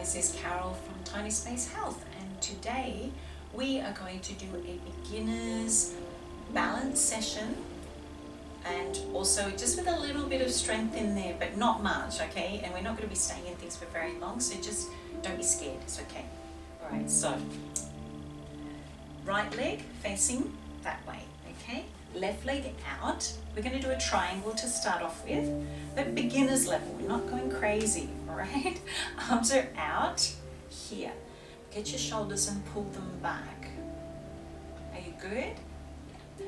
this is Carol from Tiny Space Health, and today we are going to do a beginner's balance session, and also just with a little bit of strength in there, but not much, okay? And we're not going to be staying in things for very long, so just don't be scared, it's okay. All right, so right leg facing that way, okay? Left leg out. We're going to do a triangle to start off with, but beginner's level. We're not going crazy, all right? Arms are out here. Get your shoulders and pull them back. Are you good?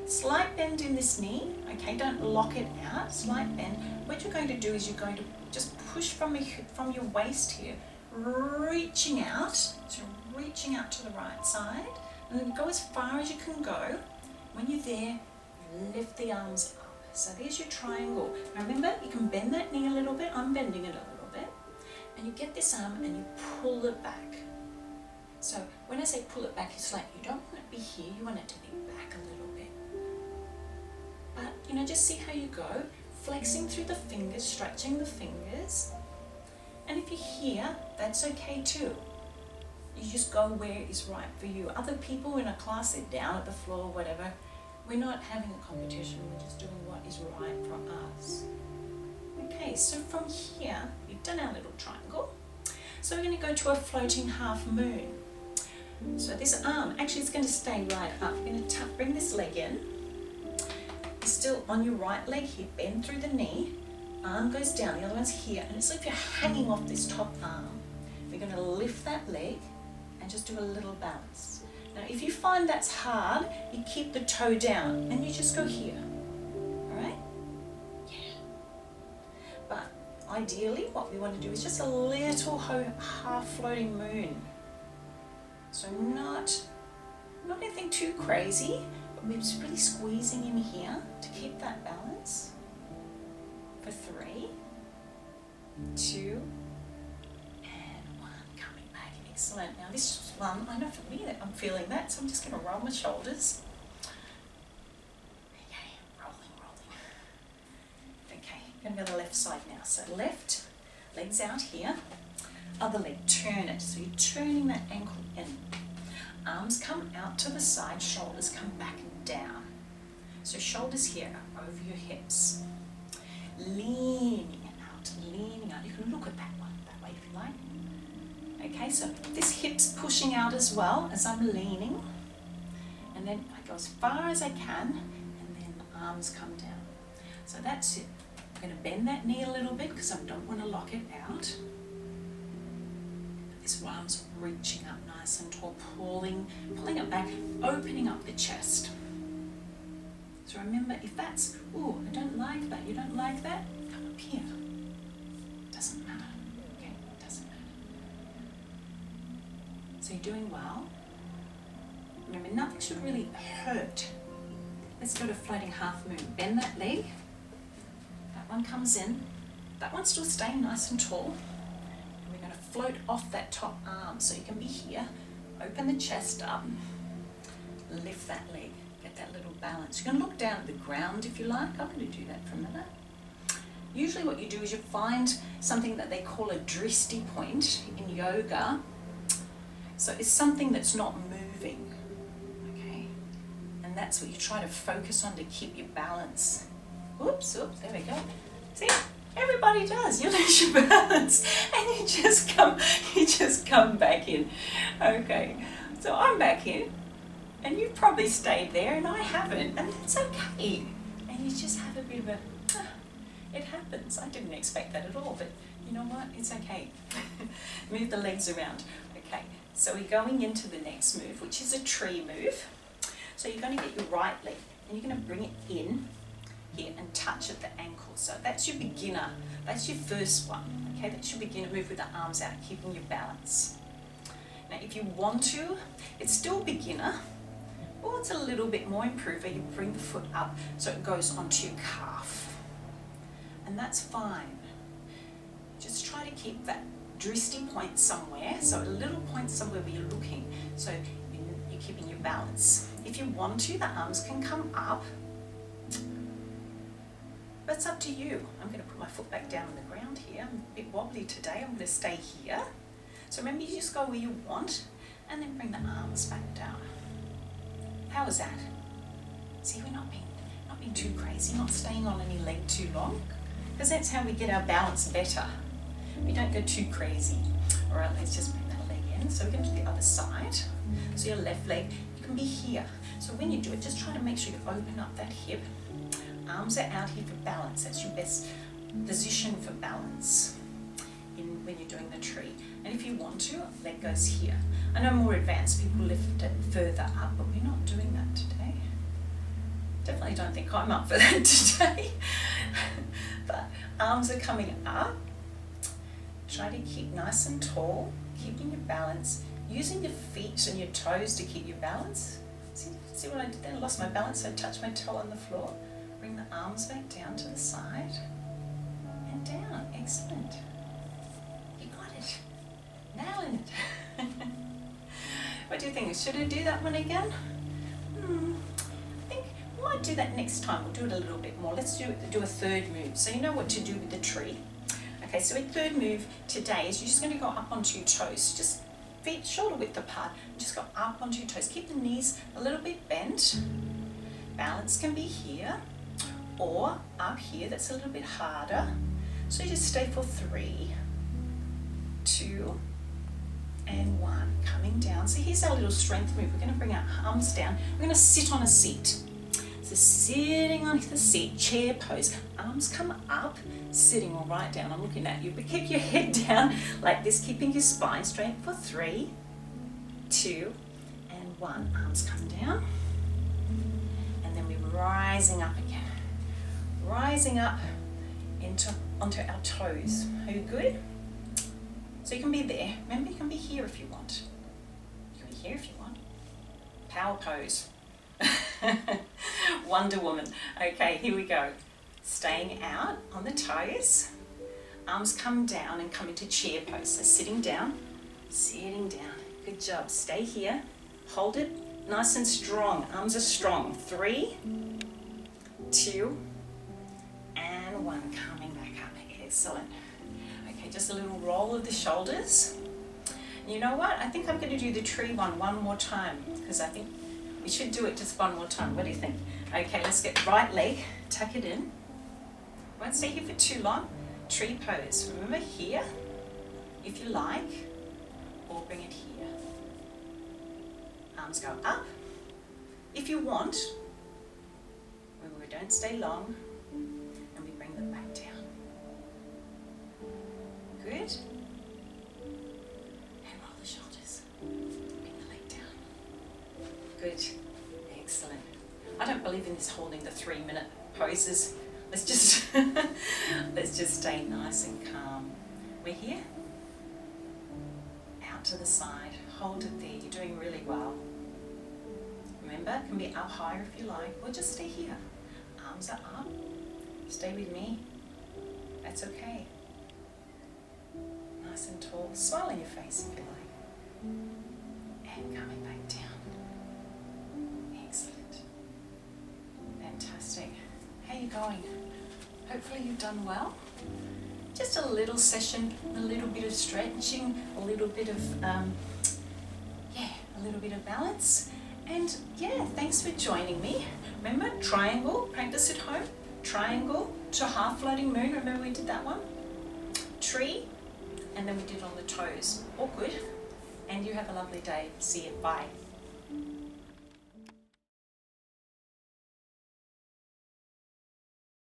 Slight bend in this knee, okay? Don't lock it out. Slight bend. What you're going to do is you're going to just push from your waist here, reaching out. So reaching out to the right side, and then go as far as you can go. When you're there, lift the arms up. So there's your triangle. Now remember, you can bend that knee a little bit. I'm bending it a little bit. And you get this arm and you pull it back. So when I say pull it back, it's like you don't want it to be here, you want it to be back a little bit. But, just see how you go. Flexing through the fingers, stretching the fingers. And if you're here, that's okay too. You just go where is right for you. Other people in a class, they're down at the floor, whatever. We're not having a competition, we're just doing what is right for us. Okay, so from here, we've done our little triangle. So we're going to go to a floating half moon. So this arm, actually it's going to stay right up. We're going to bring this leg in. You're still on your right leg here, bend through the knee. Arm goes down, the other one's here. And it's like you're hanging off this top arm. We're going to lift that leg and just do a little balance. Now, if you find that's hard, you keep the toe down and you just go here, all right? Yeah. But ideally, what we want to do is just a little half floating moon. So not anything too crazy, but we're just really squeezing in here to keep that balance. For 3, 2, excellent. Now this one, I know for me that I'm feeling that, so I'm just going to roll my shoulders. Okay, rolling. Okay, I'm going to go to the left side now. So left, legs out here. Other leg, turn it. So you're turning that ankle in. Arms come out to the side, shoulders come back and down. So shoulders here over your hips. Leaning out. You can look at that one that way if you like. Okay, so this hip's pushing out as well as I'm leaning. And then I go as far as I can, and then the arms come down. So that's it. I'm going to bend that knee a little bit because I don't want to lock it out. This arm's reaching up nice and tall, pulling it back, opening up the chest. So remember, if that's, I don't like that, you don't like that, come up here. Doesn't matter. So you're doing well. Remember, nothing should really hurt. Let's go to floating half moon. Bend that leg. That one comes in. That one's still staying nice and tall. And we're going to float off that top arm. So you can be here. Open the chest up. Lift that leg. Get that little balance. You can look down at the ground if you like. I'm going to do that for a minute. Usually what you do is you find something that they call a drishti point in yoga. So it's something that's not moving, okay? And that's what you try to focus on to keep your balance. Oops, there we go. See, everybody does. You lose your balance and you just come back in. Okay, so I'm back in and you've probably stayed there and I haven't, and that's okay. And you just have a bit of it happens. I didn't expect that at all, but you know what? It's okay. Move the legs around. Okay. So we're going into the next move, which is a tree move. So you're going to get your right leg and you're going to bring it in here and touch at the ankle. So that's your beginner. That's your first one. Okay, that's your beginner move with the arms out, keeping your balance. Now if you want to, it's still beginner, or it's a little bit more improver. You bring the foot up so it goes onto your calf. And that's fine. Just try to keep that drishti point somewhere, so a little point somewhere where you're looking, so you're keeping your balance. If you want to, the arms can come up, but it's up to you. I'm going to put my foot back down on the ground here. I'm a bit wobbly today. I'm going to stay here. So remember, you just go where you want and then bring the arms back down. How was that? See, we're not being too crazy, not staying on any leg too long, because that's how we get our balance better. We don't go too crazy. All right, let's just bring that leg in. So we're going to the other side. So your left leg, you can be here. So when you do it, just try to make sure you open up that hip. Arms are out here for balance. That's your best position for balance when you're doing the tree. And if you want to, leg goes here. I know more advanced people lift it further up, but we're not doing that today. Definitely don't think I'm up for that today. But arms are coming up. Try to keep nice and tall, keeping your balance, using your feet and your toes to keep your balance. See what I did there? I lost my balance, so I touched my toe on the floor. Bring the arms back down to the side and down. Excellent. You got it. Nailing it. What do you think? Should I do that one again? I think we might do that next time. We'll do it a little bit more. Let's do a third move. So you know what to do with the tree. Okay, so a third move today is you're just going to go up onto your toes. Just feet shoulder width apart. Just go up onto your toes. Keep the knees a little bit bent. Balance can be here or up here. That's a little bit harder. So you just stay for 3, 2, and 1. Coming down. So here's our little strength move. We're going to bring our arms down. We're going to sit on a seat. So sitting on the seat, chair pose, arms come up, sitting all right down. I'm looking at you, but keep your head down like this, keeping your spine straight for 3, 2, and 1. Arms come down, and then we're rising up again. Rising up onto our toes. Are you good? So you can be there. Remember, you can be here if you want. You can be here if you want. Power pose. Wonder Woman. Okay, here we go. Staying out on the toes. Arms come down and come into chair pose. So sitting down. Good job. Stay here. Hold it nice and strong. Arms are strong. 3, 2, and 1. Coming back up. Excellent. Okay, just a little roll of the shoulders. You know what? I think I'm going to do the tree one more time, because I think we should do it just one more time. What do you think? Okay, let's get right leg, tuck it in. Won't stay here for too long. Tree pose. Remember here, if you like, or bring it here. Arms go up. If you want, we don't stay long, and we bring them back down. Good. And roll the shoulders. Bring the leg down. Good. Excellent. I don't believe in this holding the 3-minute poses. Let's just stay nice and calm. We're here. Out to the side. Hold it there. You're doing really well. Remember, it can be up higher if you like, or just stay here. Arms are up. Stay with me. That's okay. Nice and tall. Smile on your face if you like. And coming back down. Excellent. Fantastic. How are you going? Hopefully you've done well. Just a little session, a little bit of stretching, a little bit of, a little bit of balance. And yeah, thanks for joining me. Remember, triangle, practice at home. Triangle to half floating moon. Remember we did that one? Tree, and then we did on the toes. All good. And you have a lovely day. See you. Bye.